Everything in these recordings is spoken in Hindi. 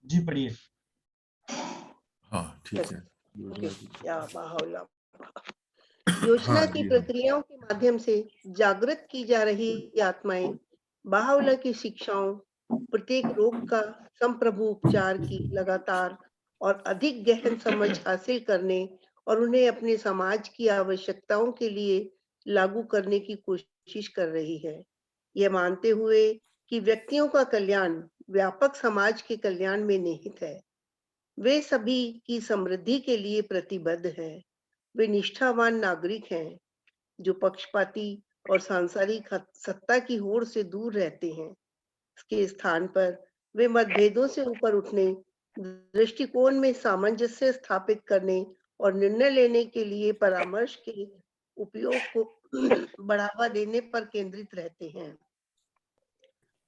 जी पढ़िए। हाँ ठीक है। योजना की प्रक्रियाओं के माध्यम से जागृत की जा रही आत्माएं बाहुल्य की शिक्षाओं, प्रत्येक रोग का संप्रभु उपचार की लगातार और अधिक गहन समझ हासिल करने और उन्हें अपने समाज की आवश्यकताओं के लिए लागू करने की कोशिश कर रही है। यह मानते हुए कि व्यक्तियों का कल्याण व्यापक समाज के कल्याण में निहित है, वे सभी की समृद्धि के लिए प्रतिबद्ध हैं। वे निष्ठावान नागरिक हैं जो पक्षपाती और सांसारिक सत्ता की होड़ से दूर रहते हैं। इसके स्थान पर वे मतभेदों से ऊपर उठने, दृष्टिकोण में सामंजस्य स्थापित करने और निर्णय लेने के लिए परामर्श के उपयोग को बढ़ावा देने पर केंद्रित रहते हैं।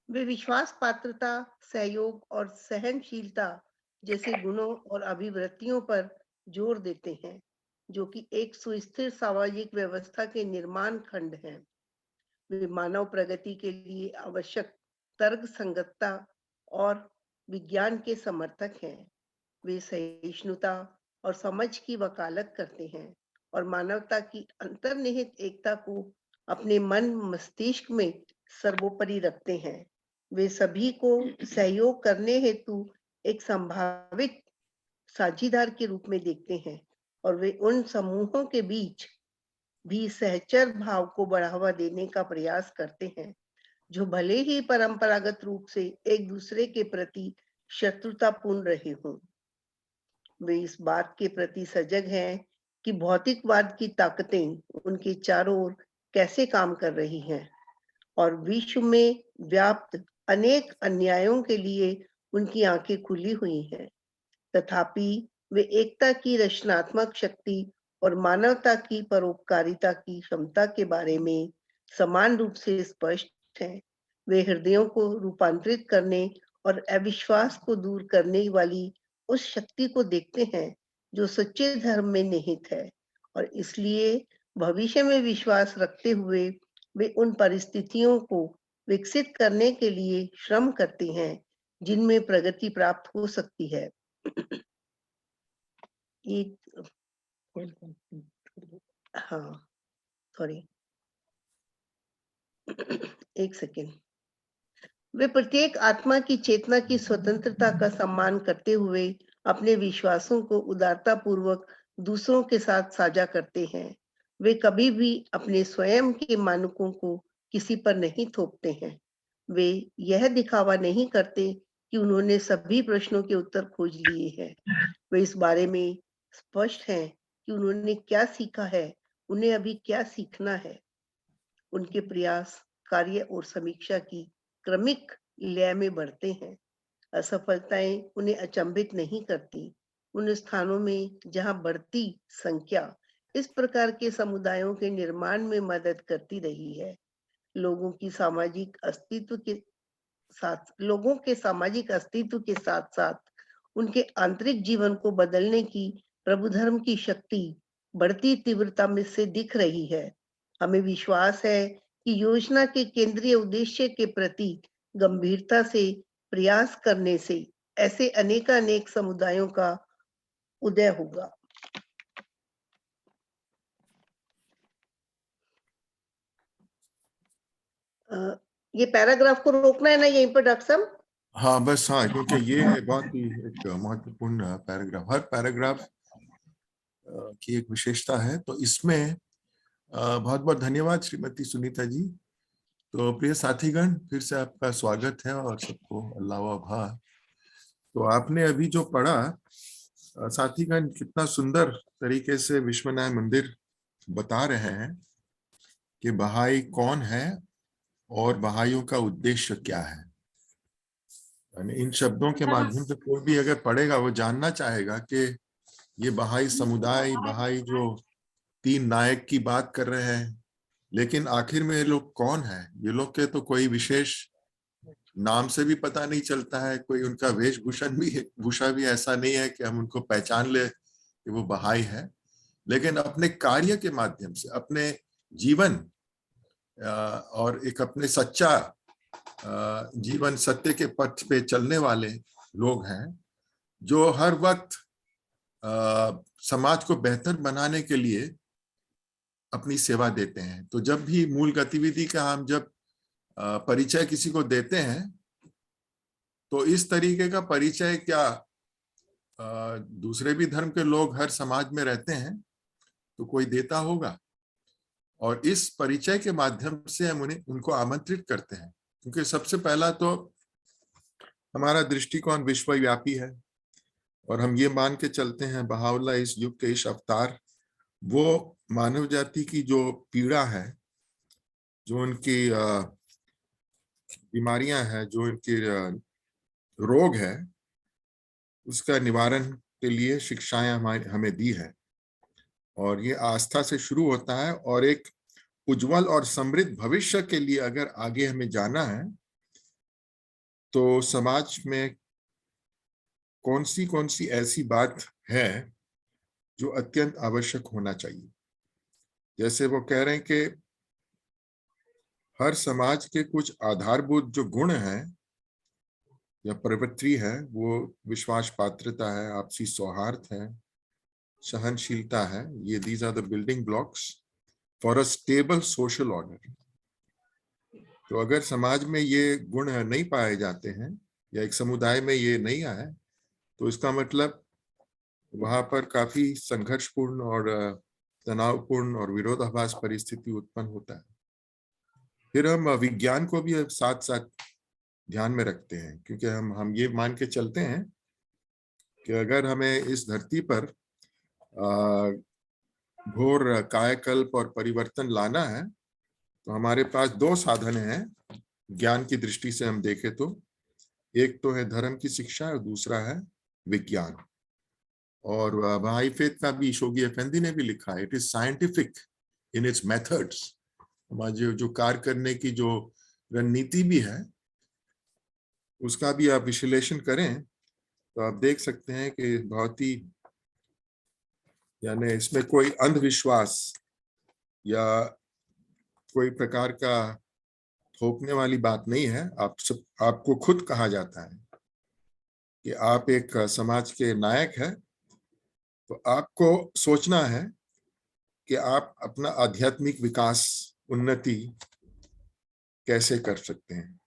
वे विश्वास पात्रता, सहयोग और सहनशीलता जैसे गुणों और अभिवृत्तियों पर जोर देते हैं, जो कि एक सुस्थिर सामाजिक व्यवस्था के निर्माण खंड हैं। वे मानव प्रगति के लिए आवश्यक तर्क संगतता और विज्ञान के समर्थक हैं। वे सहिष्णुता और समझ की वकालत करते हैं और मानवता की अंतर्निहित एकता को अपने मन मस्तिष्क में सर्वोपरि रखते हैं। वे सभी को सहयोग करने हेतु एक संभावित साझीदार के रूप में देखते हैं और वे उन समूहों के बीच भी सहचर भाव को बढ़ावा देने का प्रयास करते हैं जो भले ही परंपरागत रूप से एक दूसरे के प्रति शत्रुतापूर्ण रहे हों। वे इस बात के प्रति सजग हैं कि भौतिकवाद की ताकतें उनके चारों ओर कैसे काम कर रही हैं और विश्व में व्याप्त अनेक अन्यायों के लिए उनकी आंखें खुली हुई हैं। तथापि वे एकता की रचनात्मक शक्ति और मानवता की परोपकारिता की क्षमता के बारे में समान रूप से स्पष्ट हैं। वे हृदयों को रूपांतरित करने और अविश्वास को दूर करने वाली उस शक्ति को देखते हैं जो सच्चे धर्म में निहित है और इसलिए भविष्य में विश्वास रखते हुए वे उन परिस्थितियों को विकसित करने के लिए श्रम करते हैं जिनमें प्रगति प्राप्त हो सकती है। हाँ सॉरी एक सेकेंड। वे प्रत्येक आत्मा की चेतना की स्वतंत्रता का सम्मान करते हुए अपने विश्वासों को उदारता पूर्वक दूसरों के साथ साझा करते हैं। वे कभी भी अपने स्वयं के मानकों को किसी पर नहीं थोपते हैं। वे यह दिखावा नहीं करते कि उन्होंने सभी प्रश्नों के उत्तर खोज लिए हैं। वे इस बारे में स्पष्ट हैं कि उन्होंने क्या सीखा है, उन्हें अभी क्या सीखना है। उनके प्रयास, कार्य और समीक्षा की क्रमिक लय में बढ़ते हैं। असफलताएं उन्हें अचंभित नहीं करती। उन स्थानों में जहां बढ़ती संख्या इस प्रकार के समुदायों के निर्माण में मदद करती रही है, लोगों के सामाजिक अस्तित्व के साथ साथ उनके आंतरिक जीवन को बदलने की प्रभु धर्म की शक्ति बढ़ती तीव्रता में से दिख रही है। हमें विश्वास है कि योजना के केंद्रीय उद्देश्य के प्रति गंभीरता से प्रयास करने से ऐसे अनेक समुदायों का उदय होगा। ये पैराग्राफ को रोकना है ना यहीं पर डॉक्टर साहब? हाँ बस, हाँ, क्योंकि ये बहुत ही एक महत्वपूर्ण पैराग्राफ, हर पैराग्राफ की एक विशेषता है। तो इसमें बहुत बहुत धन्यवाद श्रीमती सुनीता जी। तो प्रिय साथीगण, फिर से आपका स्वागत है और सबको अल्लाह आभार। तो आपने अभी जो पढ़ा साथीगण, कितना सुंदर तरीके से विश्वनाय मंदिर बता रहे हैं कि बहाई कौन है और बहाइयों का उद्देश्य क्या है। इन शब्दों के माध्यम से कोई भी अगर पढ़ेगा वो जानना चाहेगा कि ये बहाई समुदाय, बहाई जो 3 नायक की बात कर रहे हैं, लेकिन आखिर में ये लोग कौन है? ये लोग के तो कोई विशेष नाम से भी पता नहीं चलता है, कोई उनका भूषा भी ऐसा नहीं है कि हम उनको पहचान ले कि वो बहाई है। लेकिन अपने कार्य के माध्यम से, अपने जीवन और एक अपने सच्चा जीवन सत्य के पथ पे चलने वाले लोग हैं जो हर वक्त समाज को बेहतर बनाने के लिए अपनी सेवा देते हैं। तो जब भी मूल गतिविधि का हम जब परिचय किसी को देते हैं तो इस तरीके का परिचय क्या दूसरे भी धर्म के लोग हर समाज में रहते हैं तो कोई देता होगा, और इस परिचय के माध्यम से हम उनको आमंत्रित करते हैं, क्योंकि सबसे पहला तो हमारा दृष्टिकोण विश्वव्यापी है और हम ये मान के चलते हैं बहाउल्लाह इस युग के इस अवतार वो मानव जाति की जो पीड़ा है, जो उनकी बीमारियां हैं, जो उनकी रोग है, उसका निवारण के लिए शिक्षाएं हमें दी है। और ये आस्था से शुरू होता है, और एक उज्जवल और समृद्ध भविष्य के लिए अगर आगे हमें जाना है तो समाज में कौन सी ऐसी बात है जो अत्यंत आवश्यक होना चाहिए। जैसे वो कह रहे हैं कि हर समाज के कुछ आधारभूत जो गुण हैं या प्रवृत्ति है, वो विश्वास पात्रता है, आपसी सौहार्द है, सहनशीलता है। ये these are the building blocks for a stable social order. तो अगर समाज में ये गुण नहीं पाए जाते हैं या एक समुदाय में ये नहीं आए तो इसका मतलब वहां पर काफी संघर्षपूर्ण और तनावपूर्ण और विरोधाभास परिस्थिति उत्पन्न होता है। फिर हम विज्ञान को भी साथ साथ ध्यान में रखते हैं, क्योंकि हम ये मान के चलते हैं कि अगर हमें इस धरती पर घोर कायाकल्प और परिवर्तन लाना है तो हमारे पास दो साधन हैं। ज्ञान की दृष्टि से हम देखें तो एक तो है धर्म की शिक्षा और दूसरा है विज्ञान। और बहाई फेथ का भी शोगी अफेंदी ने भी लिखा है, it is scientific in its methods. हमारे जो कार्य करने की जो रणनीति भी है उसका भी आप विश्लेषण करें तो आप देख सकते हैं कि बहुत ही, यानी इसमें कोई अंधविश्वास या कोई प्रकार का थोपने वाली बात नहीं है। आपको खुद कहा जाता है कि आप एक समाज के नायक हैं, तो आपको सोचना है कि आप अपना आध्यात्मिक विकास, उन्नति कैसे कर सकते हैं।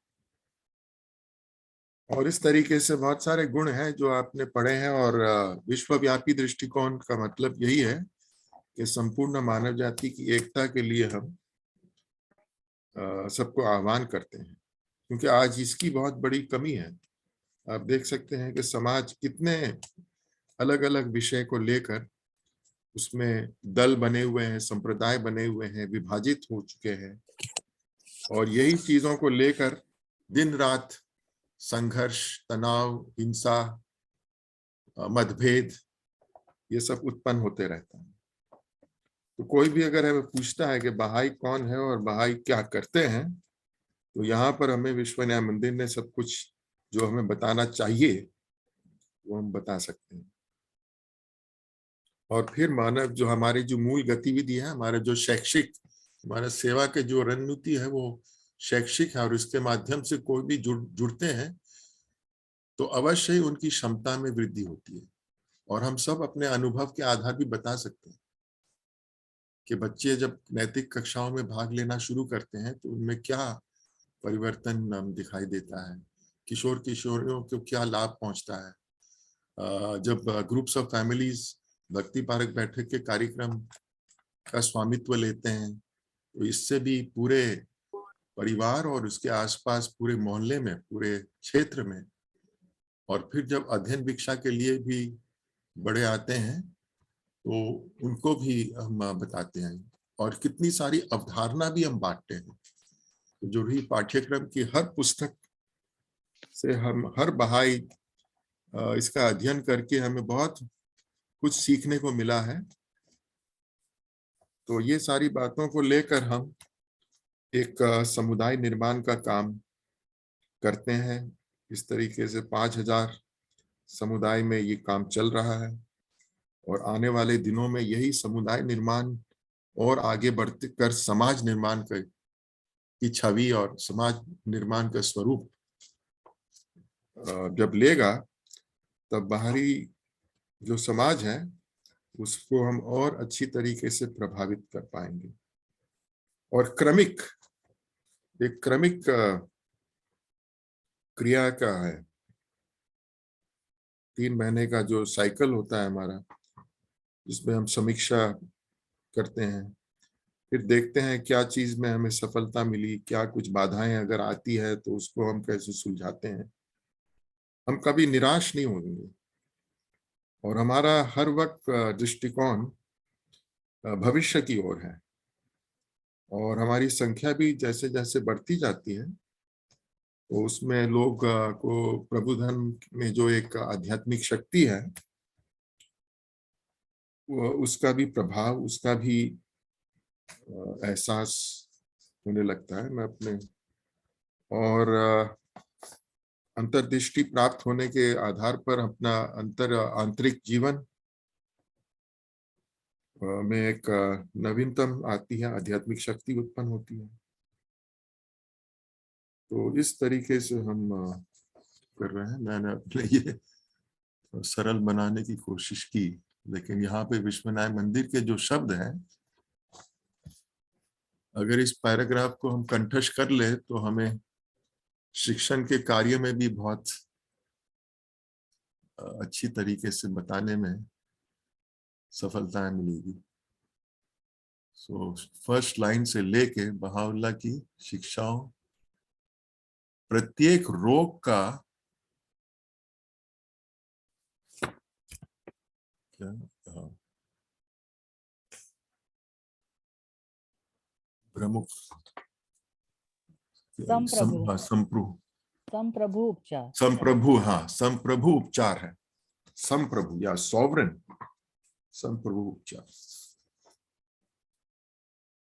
और इस तरीके से बहुत सारे गुण हैं जो आपने पढ़े हैं। और विश्वव्यापी दृष्टिकोण का मतलब यही है कि संपूर्ण मानव जाति की एकता के लिए हम सबको आह्वान करते हैं, क्योंकि आज इसकी बहुत बड़ी कमी है। आप देख सकते हैं कि समाज कितने अलग अलग विषय को लेकर उसमें दल बने हुए हैं, संप्रदाय बने हुए हैं, विभाजित हो चुके हैं, और यही चीजों को लेकर दिन रात संघर्ष, तनाव, हिंसा, मतभेद ये सब उत्पन्न होते रहता है। तो कोई भी अगर हमें पूछता है कि बहाई कौन है और बहाई क्या करते हैं, तो यहाँ पर हमें विश्व न्याय मंदिर ने सब कुछ जो हमें बताना चाहिए वो हम बता सकते हैं। और फिर मानव जो हमारी जो मूल गतिविधि है, हमारा जो शैक्षिक, हमारा सेवा के जो रणनीति है वो शैक्षिक है, और इसके माध्यम से कोई भी जुड़ते हैं तो अवश्य ही उनकी क्षमता में वृद्धि होती है। और हम सब अपने अनुभव के आधार भी बता सकते हैं कि बच्चे जब नैतिक कक्षाओं में भाग लेना शुरू करते हैं तो उनमें क्या परिवर्तन दिखाई देता है, किशोर किशोरियों को क्या लाभ पहुंचता है। जब ग्रुप्स ऑफ फैमिलीज भक्ति पारक बैठक के कार्यक्रम का स्वामित्व लेते हैं तो इससे भी पूरे परिवार और उसके आसपास पूरे मोहल्ले में, पूरे क्षेत्र में, और फिर जब अध्ययन भिक्षा के लिए भी बड़े आते हैं तो उनको भी हम बताते हैं। और कितनी सारी अवधारणा भी हम बांटते हैं। तो जो भी पाठ्यक्रम की हर पुस्तक से हम हर बहाई इसका अध्ययन करके हमें बहुत कुछ सीखने को मिला है। तो ये सारी बातों को लेकर हम एक समुदाय निर्माण का काम करते हैं। इस तरीके से 5000 समुदाय में ये काम चल रहा है, और आने वाले दिनों में यही समुदाय निर्माण और आगे बढ़ते कर समाज निर्माण का की छवि और समाज निर्माण का स्वरूप जब लेगा, तब बाहरी जो समाज है उसको हम और अच्छी तरीके से प्रभावित कर पाएंगे। और एक क्रमिक क्रिया का है, 3 महीने का जो साइकिल होता है हमारा, जिसमें हम समीक्षा करते हैं, फिर देखते हैं क्या चीज में हमें सफलता मिली, क्या कुछ बाधाएं अगर आती है तो उसको हम कैसे सुलझाते हैं। हम कभी निराश नहीं होंगे और हमारा हर वक्त दृष्टिकोण भविष्य की ओर है। और हमारी संख्या भी जैसे जैसे बढ़ती जाती है तो उसमें लोग को प्रभु धर्म में जो एक आध्यात्मिक शक्ति है, वो उसका भी प्रभाव, उसका भी एहसास होने लगता है। मैं अपने और अंतर्दृष्टि प्राप्त होने के आधार पर अपना आंतरिक जीवन में एक नवीनतम आती है, आध्यात्मिक शक्ति उत्पन्न होती है। तो इस तरीके से हम कर रहे हैं। मैंने अपने ये सरल बनाने की कोशिश की, लेकिन यहाँ पे विश्वनाथ मंदिर के जो शब्द हैं, अगर इस पैराग्राफ को हम कंठस्थ कर ले तो हमें शिक्षण के कार्य में भी बहुत अच्छी तरीके से बताने में सफलताएं मिलेगी। सो फर्स्ट लाइन से लेके बहाउल्लाह की शिक्षाओं प्रत्येक रोग का क्या प्रमुख संप्रभु उपचार, संप्रभु, हाँ संप्रभु उपचार है। संप्रभु या सॉवरेन संप्रभु उपचार।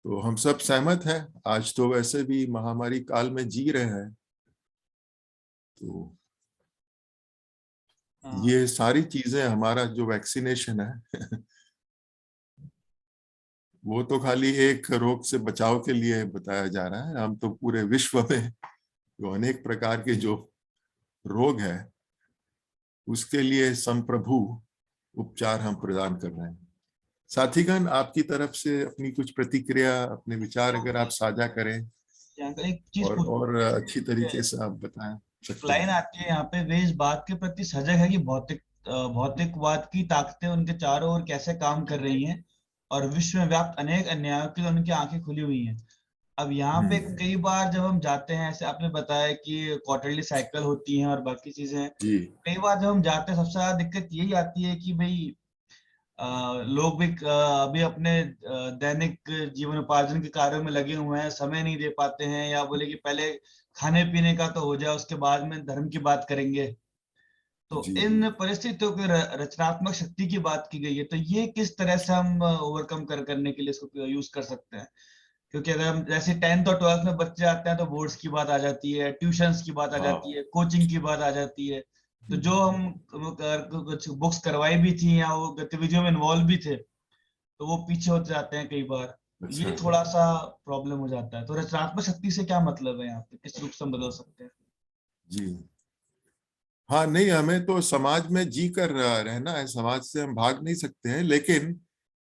तो हम सब सहमत हैं। आज तो वैसे भी महामारी काल में जी रहे हैं, तो ये सारी चीजें, हमारा जो वैक्सीनेशन है वो तो खाली एक रोग से बचाव के लिए बताया जा रहा है। हम तो पूरे विश्व में जो अनेक प्रकार के जो रोग है उसके लिए संप्रभु उपचार हम प्रदान कर रहे हैं। साथीगण, आपकी तरफ से अपनी कुछ प्रतिक्रिया, अपने विचार अगर आप साझा करें एक चीज और अच्छी तरीके से आप बताएं। लाइन आती है यहाँ पे, वे इस बात के प्रति सजग है कि भौतिकवाद की ताकतें उनके चारों ओर कैसे काम कर रही हैं और विश्व में व्याप्त अनेक अन्यायों के लिए उनकी आंखें खुली हुई हैं। अब यहाँ पे कई बार जब हम जाते हैं, ऐसे आपने बताया कि क्वार्टरली साइकिल होती हैं और बाकी चीजें, कई बार जब हम जाते हैं सबसे ज्यादा दिक्कत यही आती है कि भाई लोग भी अभी अपने दैनिक जीवन उपार्जन के कार्यों में लगे हुए हैं, समय नहीं दे पाते हैं, या बोले कि पहले खाने पीने का तो हो जाए, उसके बाद में धर्म की बात करेंगे। तो इन परिस्थितियों की रचनात्मक शक्ति की बात की गई है, तो ये किस तरह से हम ओवरकम करने के लिए इसको यूज कर सकते हैं? क्योंकि अगर हम जैसे 10th और 12th में बच्चे आते हैं तो बोर्ड्स की बात आ जाती है, ट्यूशंस की बात आ जाती है, कोचिंग की बात आ जाती है। तो जो हम कुछ बुक्स करवाई भी थी या वो गतिविधियों में इन्वॉल्व भी थे, तो वो पीछे होते जाते हैं कई बार। ये थोड़ा सा प्रॉब्लम हो जाता है। तो रचनात्मक शक्ति से क्या मतलब है यहाँ पे, किस रूप से हम बदल सकते हैं? जी हाँ, नहीं, हमें तो समाज में जी कर रहना है, समाज से हम भाग नहीं सकते हैं। लेकिन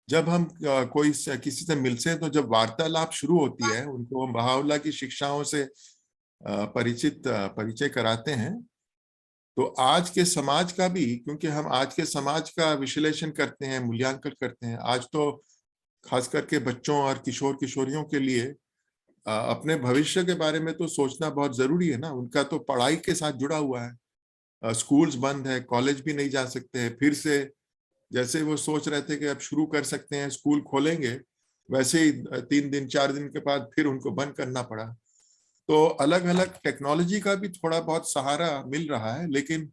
जब हम किसी से मिलते हैं तो जब वार्तालाप शुरू होती है, उनको हम बहाउल्लाह की शिक्षाओं से परिचय कराते हैं, तो आज के समाज का भी, क्योंकि हम आज के समाज का विश्लेषण करते हैं, मूल्यांकन करते हैं। आज तो खास करके बच्चों और किशोर किशोरियों के लिए अपने भविष्य के बारे में तो सोचना बहुत जरूरी है ना। उनका तो पढ़ाई के साथ जुड़ा हुआ है, स्कूल्स बंद है, कॉलेज भी नहीं जा सकते हैं। फिर से जैसे वो सोच रहे थे कि अब शुरू कर सकते हैं, स्कूल खोलेंगे, वैसे ही 3 दिन 4 दिन के बाद फिर उनको बंद करना पड़ा। तो अलग अलग टेक्नोलॉजी का भी थोड़ा बहुत सहारा मिल रहा है, लेकिन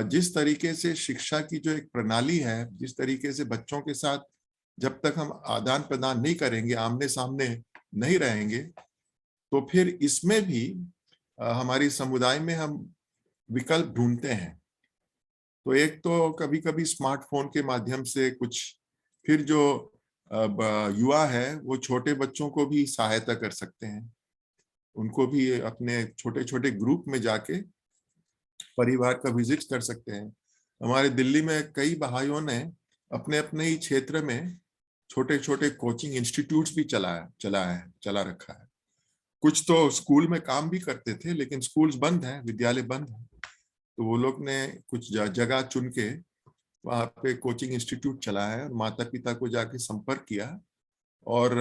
जिस तरीके से शिक्षा की जो एक प्रणाली है, जिस तरीके से बच्चों के साथ जब तक हम आदान प्रदान नहीं करेंगे, आमने सामने नहीं रहेंगे, तो फिर इसमें भी हमारी समुदाय में हम विकल्प ढूंढते हैं। तो एक तो कभी कभी स्मार्टफोन के माध्यम से कुछ, फिर जो युवा है वो छोटे बच्चों को भी सहायता कर सकते हैं। उनको भी अपने छोटे छोटे ग्रुप में जाके परिवार का विजिट कर सकते हैं। हमारे दिल्ली में कई भाइयों ने अपने अपने ही क्षेत्र में छोटे छोटे कोचिंग इंस्टीट्यूट्स भी चला रखा है। कुछ तो स्कूल में काम भी करते थे, लेकिन स्कूल्स बंद हैं, विद्यालय बंद हैं, तो वो लोग ने कुछ जगह चुन के वहाँ पे कोचिंग इंस्टीट्यूट चलाया है और माता पिता को जाके संपर्क किया और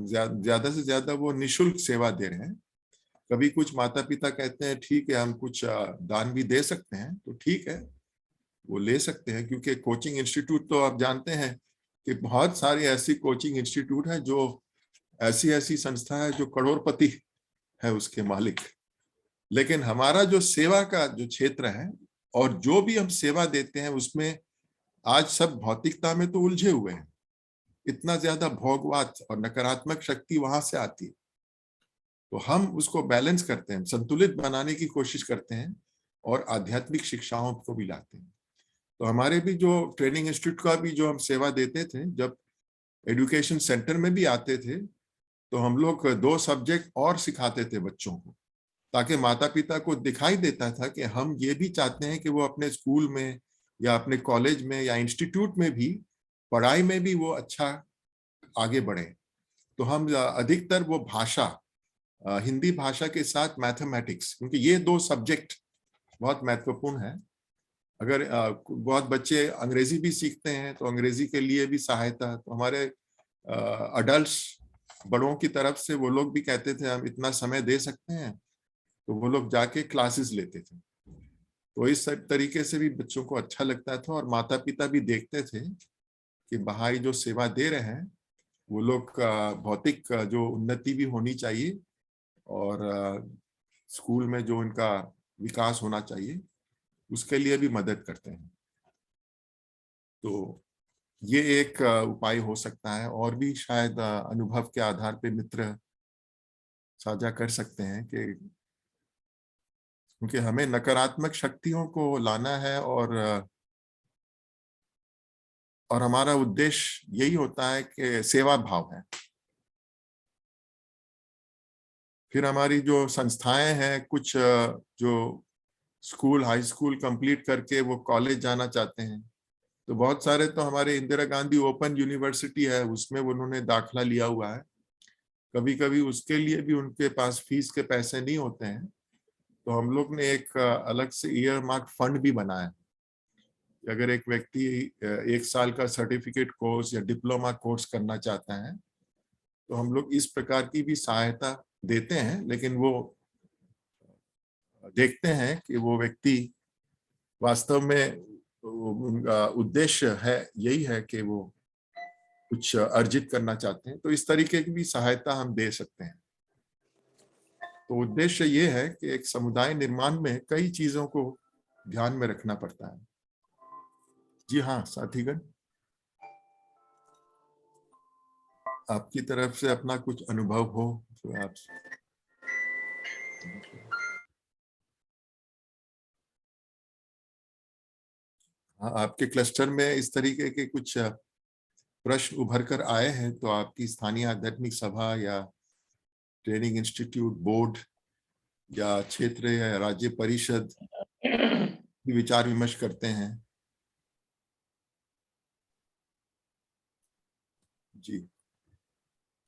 ज्यादा से ज्यादा वो निशुल्क सेवा दे रहे हैं। कभी कुछ माता पिता कहते हैं ठीक है हम कुछ दान भी दे सकते हैं, तो ठीक है वो ले सकते हैं, क्योंकि कोचिंग इंस्टीट्यूट तो आप जानते हैं कि बहुत सारी ऐसी कोचिंग इंस्टीट्यूट है जो ऐसी ऐसी संस्था है जो करोड़पति है उसके मालिक। लेकिन हमारा जो सेवा का जो क्षेत्र है और जो भी हम सेवा देते हैं उसमें आज सब भौतिकता में तो उलझे हुए हैं, इतना ज्यादा भोगवाद और नकारात्मक शक्ति वहां से आती है, तो हम उसको बैलेंस करते हैं, संतुलित बनाने की कोशिश करते हैं और आध्यात्मिक शिक्षाओं को भी लाते हैं। तो हमारे भी जो ट्रेनिंग इंस्टीट्यूट का भी जो हम सेवा देते थे, जब एजुकेशन सेंटर में भी आते थे तो हम लोग 2 सब्जेक्ट और सिखाते थे बच्चों को, ताकि माता पिता को दिखाई देता था कि हम ये भी चाहते हैं कि वो अपने स्कूल में या अपने कॉलेज में या इंस्टीट्यूट में भी पढ़ाई में भी वो अच्छा आगे बढ़े। तो हम अधिकतर वो भाषा, हिंदी भाषा के साथ मैथमेटिक्स, क्योंकि ये 2 सब्जेक्ट बहुत महत्वपूर्ण है। अगर बहुत बच्चे अंग्रेजी भी सीखते हैं तो अंग्रेजी के लिए भी सहायता, तो हमारे अडल्ट्स बड़ों की तरफ से वो लोग भी कहते थे हम इतना समय दे सकते हैं, तो वो लोग जाके क्लासेस लेते थे। तो इस तरीके से भी बच्चों को अच्छा लगता था और माता पिता भी देखते थे कि भाई जो सेवा दे रहे हैं वो लोग का भौतिक जो उन्नति भी होनी चाहिए और स्कूल में जो उनका विकास होना चाहिए उसके लिए भी मदद करते हैं। तो ये एक उपाय हो सकता है, और भी शायद अनुभव के आधार पे मित्र साझा कर सकते हैं कि क्योंकि हमें नकारात्मक शक्तियों को लाना है और हमारा उद्देश्य यही होता है कि सेवा भाव है। फिर हमारी जो संस्थाएं हैं, कुछ जो स्कूल हाई स्कूल कंप्लीट करके वो कॉलेज जाना चाहते हैं, तो बहुत सारे तो हमारे इंदिरा गांधी ओपन यूनिवर्सिटी है उसमें उन्होंने दाखला लिया हुआ है। कभी कभी उसके लिए भी उनके पास फीस के पैसे नहीं होते हैं, तो हम लोग ने एक अलग से ईयर मार्क फंड भी बनाया। अगर एक व्यक्ति 1 साल का सर्टिफिकेट कोर्स या डिप्लोमा कोर्स करना चाहता है तो हम लोग इस प्रकार की भी सहायता देते हैं, लेकिन वो देखते हैं कि वो व्यक्ति वास्तव में उनका उद्देश्य है यही है कि वो कुछ अर्जित करना चाहते हैं, तो इस तरीके की भी सहायता हम दे सकते हैं। तो उद्देश्य ये है कि एक समुदाय निर्माण में कई चीजों को ध्यान में रखना पड़ता है। जी हाँ साथीगण, आपकी तरफ से अपना कुछ अनुभव हो तो आप। हाँ, आपके क्लस्टर में इस तरीके के कुछ प्रश्न उभर कर आए हैं तो आपकी स्थानीय आध्यात्मिक सभा या ट्रेनिंग इंस्टीट्यूट बोर्ड या क्षेत्र या राज्य परिषद भी विचार विमर्श करते हैं? जी,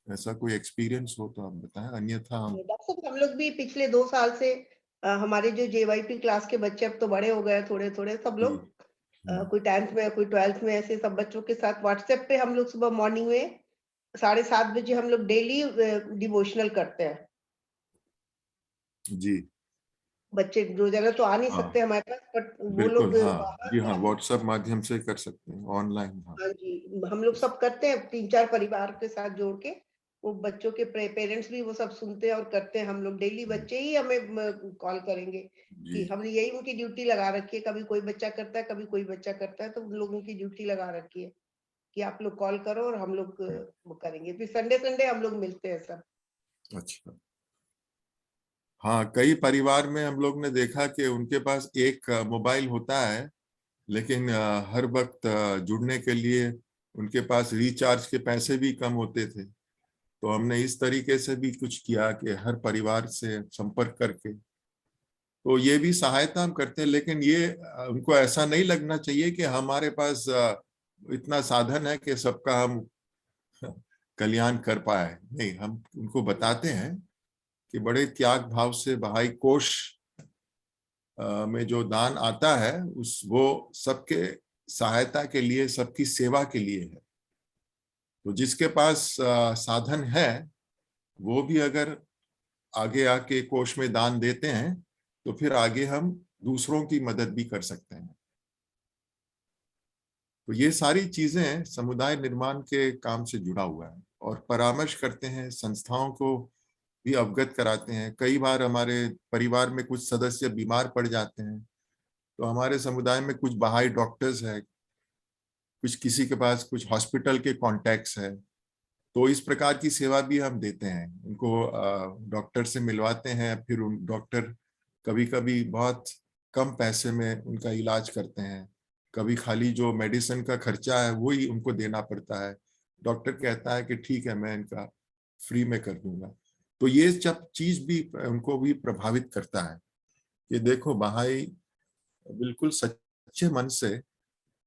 ऐसा कोई एक्सपीरियंस हो तो आप बताएं, अन्यथा हम। डॉक्टर साहब, हम लोग भी पिछले 2 साल से हमारे जो JYP क्लास के बच्चे अब तो बड़े हो गए थोड़े थोड़े सब लोग, कोई 10th में कोई 12th में, ऐसे सब बच्चों के साथ व्हाट्सएप पे हम लोग सुबह मॉर्निंग में 7:30 बजे हम लोग डेली डिवोशनल करते हैं। जी, बच्चे रोजाना तो आ नहीं हाँ, सकते हमारे पास, बट वो बिल्कुल, लोग हाँ बाहर जी, हाँ हैं। व्हाट्सएप माध्यम से कर सकते हैं, ऑनलाइन। हाँ हाँ जी, हम लोग सब करते हैं 3-4 परिवार के साथ जोड़ के। वो बच्चों के पेरेंट्स भी वो सब सुनते हैं और करते हैं। हम लोग डेली बच्चे ही हमें कॉल करेंगे कि जी, हमने यही उनकी ड्यूटी लगा रखी है। कभी कोई बच्चा करता है, कभी कोई बच्चा करता है, तो उन लोगों की ड्यूटी लगा रखी है कि आप लोग कॉल करो और हम लोग वो करेंगे। फिर संडे संडे हम लोग मिलते हैं सब। अच्छा। हाँ, कई परिवार में हम लोग ने देखा कि उनके पास एक मोबाइल होता है, लेकिन हर वक्त जुड़ने के लिए उनके पास रिचार्ज के पैसे भी कम होते थे। तो हमने इस तरीके से भी कुछ किया कि हर परिवार से संपर्क करके, तो ये भी सहायता हम करते हैं। लेकिन ये उनको ऐसा नहीं लगना चाहिए कि हमारे पास इतना साधन है कि सबका हम कल्याण कर पाए। नहीं, हम उनको बताते हैं कि बड़े त्याग भाव से बहाई कोष में जो दान आता है वो सबके सहायता के लिए, सबकी सेवा के लिए है। तो जिसके पास साधन है वो भी अगर आगे आके कोष में दान देते हैं तो फिर आगे हम दूसरों की मदद भी कर सकते हैं। तो ये सारी चीजें समुदाय निर्माण के काम से जुड़ा हुआ है। और परामर्श करते हैं, संस्थाओं को भी अवगत कराते हैं। कई बार हमारे परिवार में कुछ सदस्य बीमार पड़ जाते हैं तो हमारे समुदाय में कुछ बहाई डॉक्टर्स है, कुछ किसी के पास कुछ हॉस्पिटल के कॉन्टैक्ट्स है, तो इस प्रकार की सेवा भी हम देते हैं। उनको डॉक्टर से मिलवाते हैं, फिर उन डॉक्टर कभी कभी बहुत कम पैसे में उनका इलाज करते हैं। कभी खाली जो मेडिसिन का खर्चा है वो ही उनको देना पड़ता है। डॉक्टर कहता है कि ठीक है, मैं इनका फ्री में कर दूंगा। तो ये सब चीज भी उनको भी प्रभावित करता है कि देखो बहाई बिल्कुल सच्चे मन से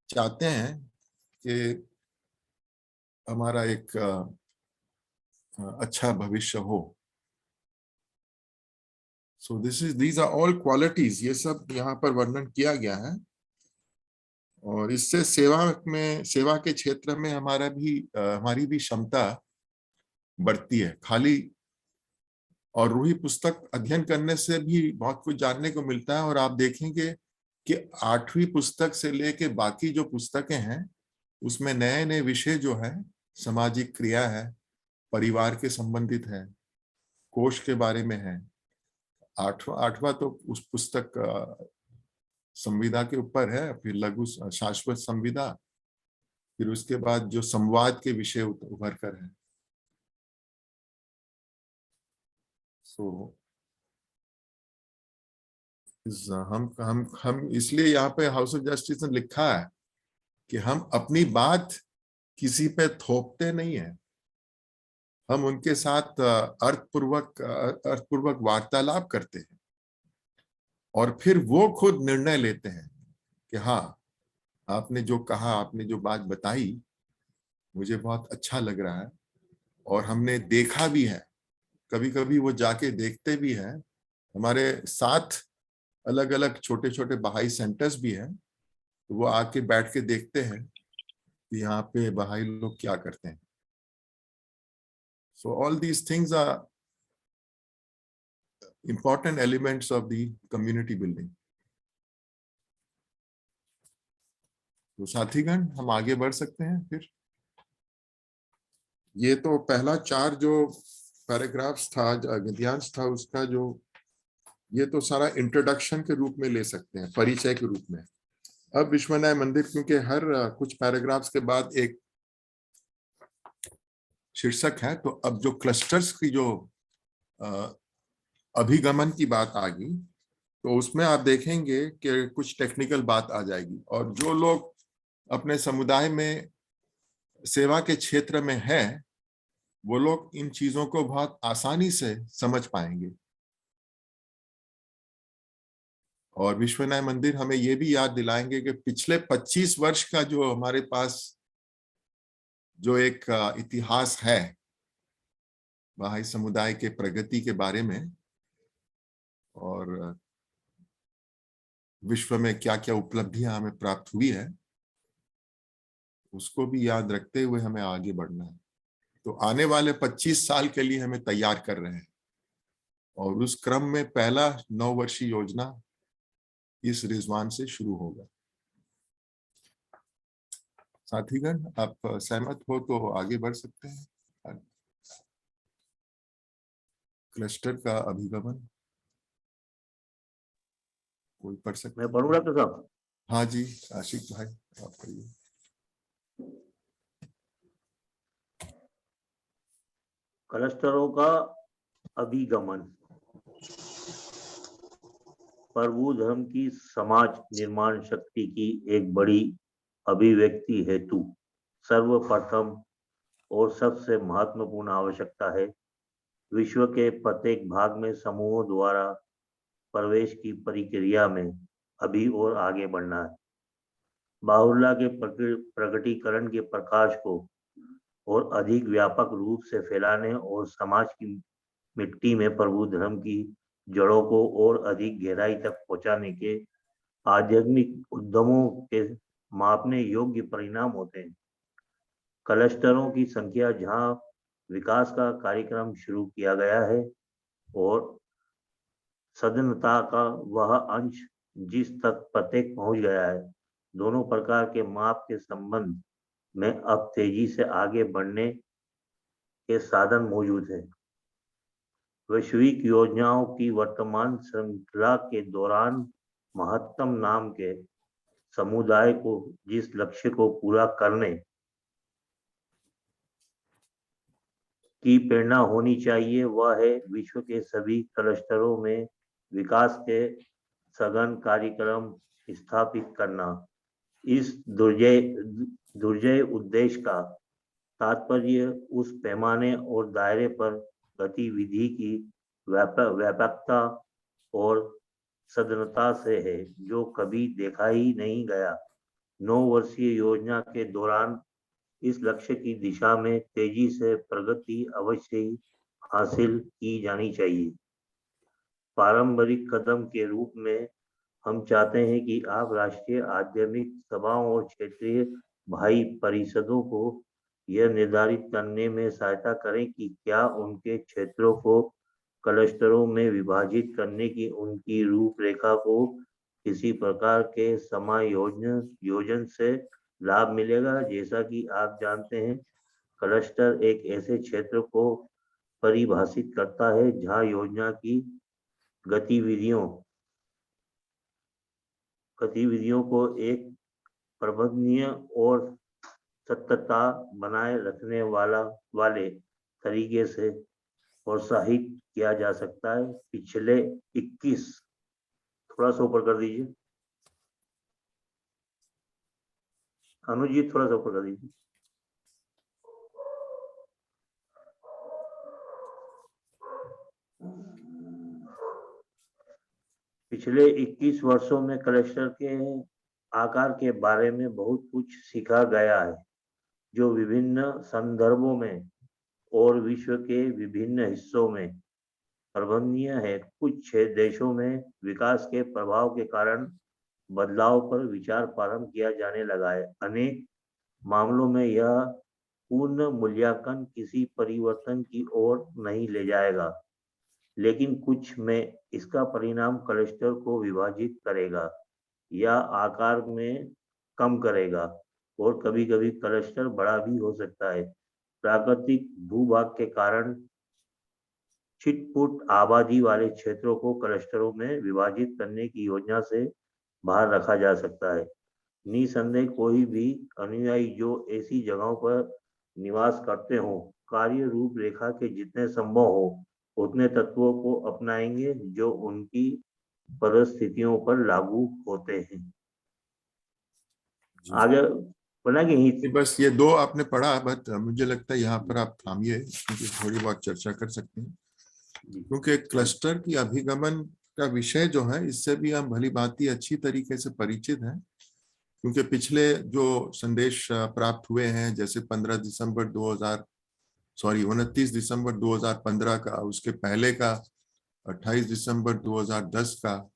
चाहते हैं कि हमारा एक अच्छा भविष्य हो। सो these are all qualities, ये सब यहाँ पर वर्णन किया गया है। और इससे सेवा के क्षेत्र में हमारी भी क्षमता बढ़ती है। खाली और रूही पुस्तक अध्ययन करने से भी बहुत कुछ जानने को मिलता है। और आप देखेंगे कि 8वीं पुस्तक से लेके बाकी जो पुस्तकें हैं उसमें नए नए विषय जो है, सामाजिक क्रिया है, परिवार के संबंधित है, कोष के बारे में है। आठवां तो उस पुस्तक संविदा के ऊपर है, फिर लघु शाश्वत संविदा, फिर उसके बाद जो संवाद के विषय उभर कर है। सो हम इसलिए यहाँ पे हाउस ऑफ जस्टिस ने लिखा है कि हम अपनी बात किसी पे थोपते नहीं है, हम उनके साथ अर्थपूर्वक वार्तालाप करते हैं और फिर वो खुद निर्णय लेते हैं कि हाँ, आपने जो कहा, आपने जो बात बताई मुझे बहुत अच्छा लग रहा है। और हमने देखा भी है, कभी कभी वो जाके देखते भी हैं। हमारे साथ अलग अलग छोटे छोटे बहाई सेंटर्स भी हैं, तो वो आके बैठ के देखते हैं कि यहाँ पे बहाई लोग क्या करते हैं। So all these things are important elements of the community building. तो साथीगण, हम आगे बढ़ सकते हैं। फिर ये तो पहला 4 जो पैराग्राफ्स था, गद्यांश था, उसका जो ये तो सारा इंट्रोडक्शन के रूप में ले सकते हैं, परिचय के रूप में। अब विश्वनाय मंदिर, क्योंकि हर कुछ पैराग्राफ्स के बाद एक शीर्षक है, तो अब जो क्लस्टर्स की जो अभिगमन की बात आ गई, तो उसमें आप देखेंगे कि कुछ टेक्निकल बात आ जाएगी। और जो लोग अपने समुदाय में सेवा के क्षेत्र में है वो लोग इन चीजों को बहुत आसानी से समझ पाएंगे। और विश्वनाय मंदिर हमें ये भी याद दिलाएंगे कि पिछले 25 वर्ष का जो हमारे पास जो एक इतिहास है बहाई समुदाय के प्रगति के बारे में, और विश्व में क्या क्या उपलब्धियां हमें प्राप्त हुई है, उसको भी याद रखते हुए हमें आगे बढ़ना है। तो आने वाले 25 साल के लिए हमें तैयार कर रहे हैं और उस क्रम में पहला 9 वर्षीय योजना इस रिजवान से शुरू होगा। साथीगण, आप सहमत हो तो आगे बढ़ सकते हैं। क्लस्टर का अभिगमन कोई पढ़ सकता है? मैं पढ़ूँ डॉक्टर साहब? हाँ जी, आशिक भाई आप पढ़िए। क्लस्टरों का अभिगमन। प्रभु धर्म की समाज निर्माण शक्ति की एक बड़ी अभिव्यक्ति हेतु सर्वप्रथम और सबसे महत्वपूर्ण आवश्यकता है। विश्व के प्रत्येक भाग में समूहों द्वारा प्रवेश की प्रक्रिया में अभी और आगे बढ़ना है। बाहुल्य के प्रकटीकरण के प्रकाश को और अधिक व्यापक रूप से फैलाने और समाज की मिट्टी में प्रभु धर्म की जड़ों को और अधिक गहराई तक पहुंचाने के आध्यात्मिक उद्यमों के मापने योग्य परिणाम होते हैं। क्लस्टरों की संख्या जहां विकास का कार्यक्रम शुरू किया गया है और सदनता का वह अंश जिस तक प्रत्येक पहुंच गया है, दोनों प्रकार के माप के संबंध में अब तेजी से आगे बढ़ने के साधन मौजूद हैं। वैश्विक योजनाओं की वर्तमान श्रृंखला के दौरान महत्तम नाम के समुदाय को जिस लक्ष्य को पूरा करने की प्रेरणा होनी चाहिए वह है विश्व के सभी क्लस्टरों में विकास के सघन कार्यक्रम स्थापित करना। इस दुर्जय उद्देश्य का तात्पर्य उस पैमाने और दायरे पर गतिविधि की व्यापकता और सघनता से है जो कभी देखा ही नहीं गया। 9 वर्षीय योजना के दौरान इस लक्ष्य की दिशा में तेजी से प्रगति अवश्य ही हासिल की जानी चाहिए। पारंपरिक कदम के रूप में हम चाहते हैं कि आप राष्ट्रीय आध्यात्मिक सभाओं और क्षेत्रीय भाई परिषदों को यह निर्धारित करने में सहायता करें कि क्या उनके क्षेत्रों को क्लस्टरों में विभाजित करने की उनकी रूपरेखा को किसी प्रकार के समायोजन से लाभ मिलेगा। जैसा कि आप जानते हैं, क्लस्टर एक ऐसे क्षेत्र को परिभाषित करता है जहां योजना की गतिविधियों को एक प्रबंधनीय और सततता बनाए रखने वाले तरीके से प्रोत्साहित किया जा सकता है। पिछले 21 थोड़ा सा ऊपर कर दीजिए अनुज जी, थोड़ा सा ऊपर कर दीजिए। पिछले 21 वर्षों में क्लस्टर के आकार के बारे में बहुत कुछ सीखा गया है जो विभिन्न संदर्भों में और विश्व के विभिन्न हिस्सों में प्रबंधनीय है। कुछ देशों में विकास के प्रभाव के कारण बदलाव पर विचार प्रारंभ किया जाने लगा है। अनेक मामलों में यह पूर्ण मूल्यांकन किसी परिवर्तन की ओर नहीं ले जाएगा, लेकिन कुछ में इसका परिणाम क्लस्टर को विभाजित करेगा या आकार में कम करेगा और कभी-कभी क्लस्टर बड़ा भी हो सकता है। प्राकृतिक भूभाग के कारण छिटपुट आबादी वाले क्षेत्रों को क्लस्टरों में विभाजित करने की योजना से बाहर रखा जा सकता है। निसंदेह कोई भी अनुयायी जो ऐसी जगहों पर निवास करते हो कार्य रूपरेखा के जितने संभव हो उतने तत्वों को अपनाएंगे जो उनकी परिस्थितियों पर लागू होते हैं। आगे बनाएंगे ही बस ये 2 आपने पढ़ा, बट मुझे लगता है यहाँ पर आप थामिए क्योंकि थोड़ी बहुत चर्चा कर सकते हैं, क्योंकि क्लस्टर की अभिगमन का विषय जो है इससे भी हम भली भांति अच्छी तरीके से परिचित हैं, क्योंकि पिछले जो संदेश प्राप्त हुए हैं जैसे 29 दिसंबर 2015 का, उसके पहले का 28 दिसंबर 2010 का,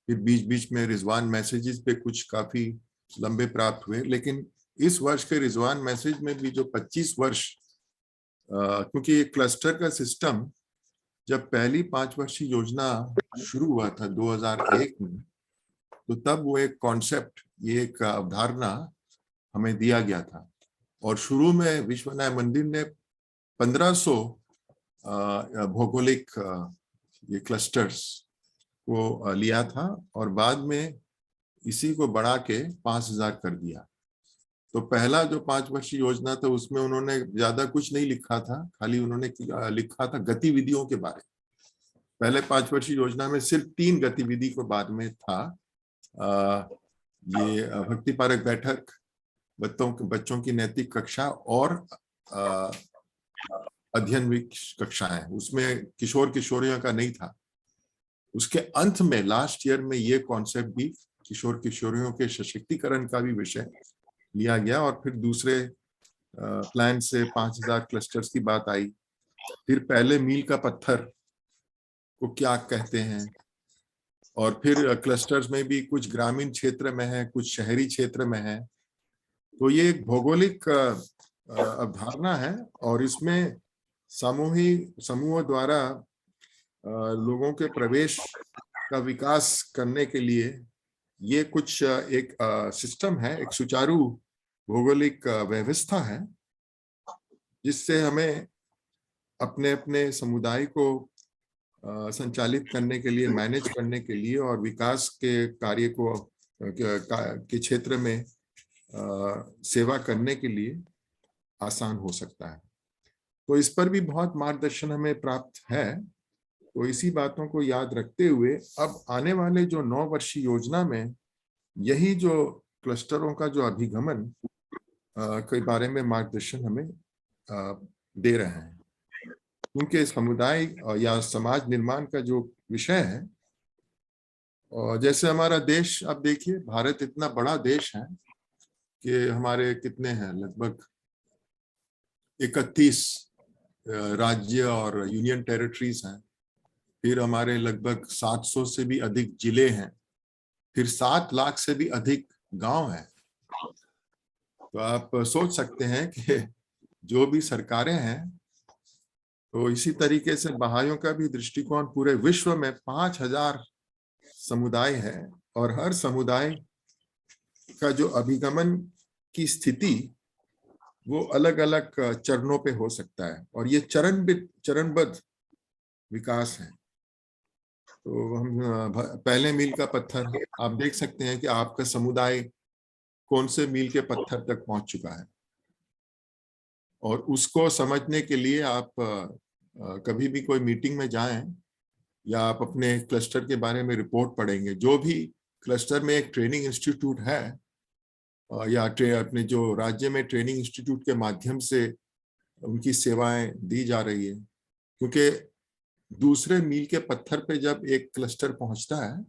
फिर बीच में रिजवान मैसेजेस पे कुछ काफी लंबे प्राप्त हुए। लेकिन इस वर्ष के रिजवान मैसेज में भी जो 25 वर्ष, क्योंकि ये क्लस्टर का सिस्टम जब पहली 5 वर्षीय योजना शुरू हुआ था 2001 में, तो तब वो एक कॉन्सेप्ट, ये एक अवधारणा हमें दिया गया था और शुरू में विश्व न्याय मंदिर ने 1500 भौगोलिक ये क्लस्टर्स को लिया था और बाद में इसी को बढ़ा के 5000 कर दिया। तो पहला जो 5 वर्षीय योजना था उसमें उन्होंने ज्यादा कुछ नहीं लिखा था, खाली उन्होंने लिखा था गतिविधियों के बारे में। पहले 5 वर्षीय योजना में सिर्फ 3 गतिविधि के बारे में था, ये भक्ति पारक बैठक, बच्चों की नैतिक कक्षा और अध्ययन कक्षाएं, उसमें किशोर किशोरियों का नहीं था। उसके अंत में लास्ट ईयर में ये कॉन्सेप्ट भी किशोर किशोरियों के सशक्तिकरण का भी विषय लिया गया, और फिर दूसरे प्लान से 5000 क्लस्टर्स की बात आई। फिर पहले मील का पत्थर को क्या कहते हैं, और फिर क्लस्टर्स में भी कुछ ग्रामीण क्षेत्र में है, कुछ शहरी क्षेत्र में है। तो ये एक भौगोलिक अवधारणा है, और इसमें समूह द्वारा लोगों के प्रवेश का विकास करने के लिए ये कुछ एक सिस्टम है, एक सुचारू भौगोलिक व्यवस्था है, जिससे हमें अपने अपने समुदाय को संचालित करने के लिए, मैनेज करने के लिए, और विकास के कार्य को के क्षेत्र में सेवा करने के लिए आसान हो सकता है। तो इस पर भी बहुत मार्गदर्शन हमें प्राप्त है। तो इसी बातों को याद रखते हुए अब आने वाले जो 9 वर्षीय योजना में यही जो क्लस्टरों का जो अभिगमन के बारे में मार्गदर्शन हमें दे रहे हैं, क्योंकि समुदाय या समाज निर्माण का जो विषय है, और जैसे हमारा देश, अब देखिए भारत इतना बड़ा देश है कि हमारे कितने हैं, लगभग 31 राज्य और यूनियन टेरिटरीज हैं। फिर हमारे लगभग 700 से भी अधिक जिले हैं। फिर 7 लाख से भी अधिक गांव हैं। तो आप सोच सकते हैं कि जो भी सरकारें हैं, तो इसी तरीके से बहाइयों का भी दृष्टिकोण, पूरे विश्व में 5000 समुदाय है, और हर समुदाय का जो अभिगमन की स्थिति वो अलग अलग चरणों पे हो सकता है, और ये चरणबद्ध विकास है। तो हम पहले मील का पत्थर, आप देख सकते हैं कि आपका समुदाय कौन से मील के पत्थर तक पहुंच चुका है, और उसको समझने के लिए आप कभी भी कोई मीटिंग में जाएं, या आप अपने क्लस्टर के बारे में रिपोर्ट पढ़ेंगे, जो भी क्लस्टर में एक ट्रेनिंग इंस्टीट्यूट है, या अपने जो राज्य में ट्रेनिंग इंस्टीट्यूट के माध्यम से उनकी सेवाएं दी जा रही है, क्योंकि दूसरे मील के पत्थर पे जब एक क्लस्टर पहुंचता है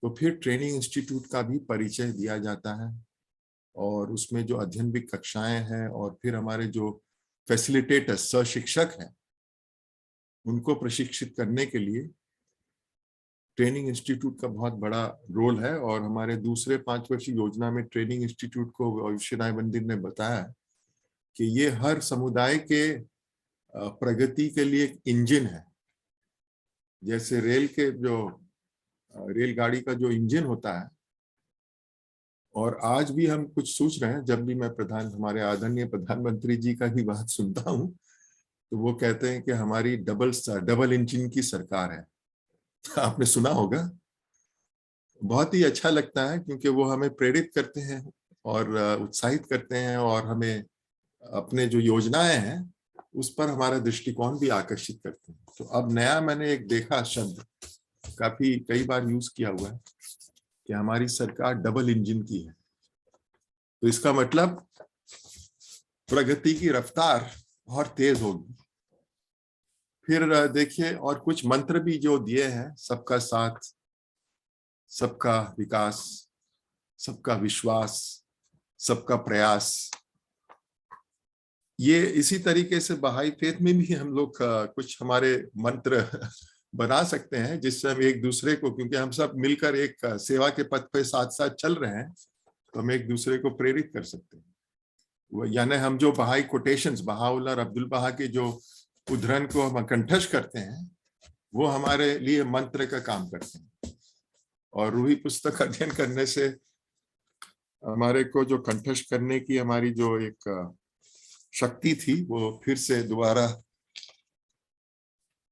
तो फिर ट्रेनिंग इंस्टीट्यूट का भी परिचय दिया जाता है, और उसमें जो अध्ययन कक्षाएं हैं, और फिर हमारे जो फैसिलिटेटर शिक्षक हैं, उनको प्रशिक्षित करने के लिए ट्रेनिंग इंस्टीट्यूट का बहुत बड़ा रोल है। और हमारे दूसरे 5 वर्षीय योजना में ट्रेनिंग इंस्टीट्यूट को विश्व राय मंदिर ने बताया कि ये हर समुदाय के प्रगति के लिए एक इंजन है। जैसे रेलगाड़ी का जो इंजन होता है, और आज भी हम कुछ सोच रहे हैं, जब भी मैं हमारे आदरणीय प्रधानमंत्री जी का भी बात सुनता हूं, तो वो कहते हैं कि हमारी डबल इंजन की सरकार है। आपने सुना होगा। बहुत ही अच्छा लगता है, क्योंकि वो हमें प्रेरित करते हैं और उत्साहित करते हैं, और हमें अपने जो योजनाएं हैं उस पर हमारा दृष्टिकोण भी आकर्षित करते हैं। तो अब नया मैंने एक देखा शब्द, कई बार यूज किया हुआ है, कि हमारी सरकार डबल इंजन की है। तो इसका मतलब प्रगति की रफ्तार और तेज होगी। फिर देखिए, और कुछ मंत्र भी जो दिए हैं, सबका साथ, सबका विकास, सबका विश्वास, सबका प्रयास। ये इसी तरीके से बहाई फेथ में भी हम लोग कुछ हमारे मंत्र बना सकते हैं, जिससे हम एक दूसरे को, क्योंकि हम सब मिलकर एक सेवा के पथ पे साथ साथ चल रहे हैं, तो हम एक दूसरे को प्रेरित कर सकते हैं। यानी हम जो बहाई कोटेशंस, बहाउल्लाह और अब्दुल बहा के जो उद्धरण को हम कंठस्थ करते हैं, वो हमारे लिए मंत्र का काम करते हैं। और रूही पुस्तक अध्ययन करने से हमारे को जो कंठस्थ करने की हमारी जो एक शक्ति थी, वो फिर से दोबारा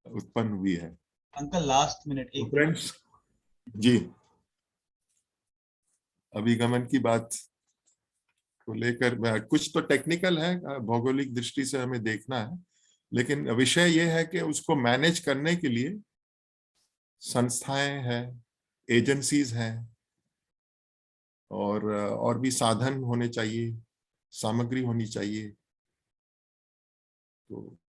उत्पन्न हुई है। अंकल लास्ट मिनट, एक फ्रेंड्स जी, अभिगमन की बात को लेकर कुछ तो टेक्निकल है, भौगोलिक दृष्टि से हमें देखना है, लेकिन विषय यह है कि उसको मैनेज करने के लिए संस्थाएं हैं, एजेंसीज हैं, और भी साधन होने चाहिए, सामग्री होनी चाहिए, तो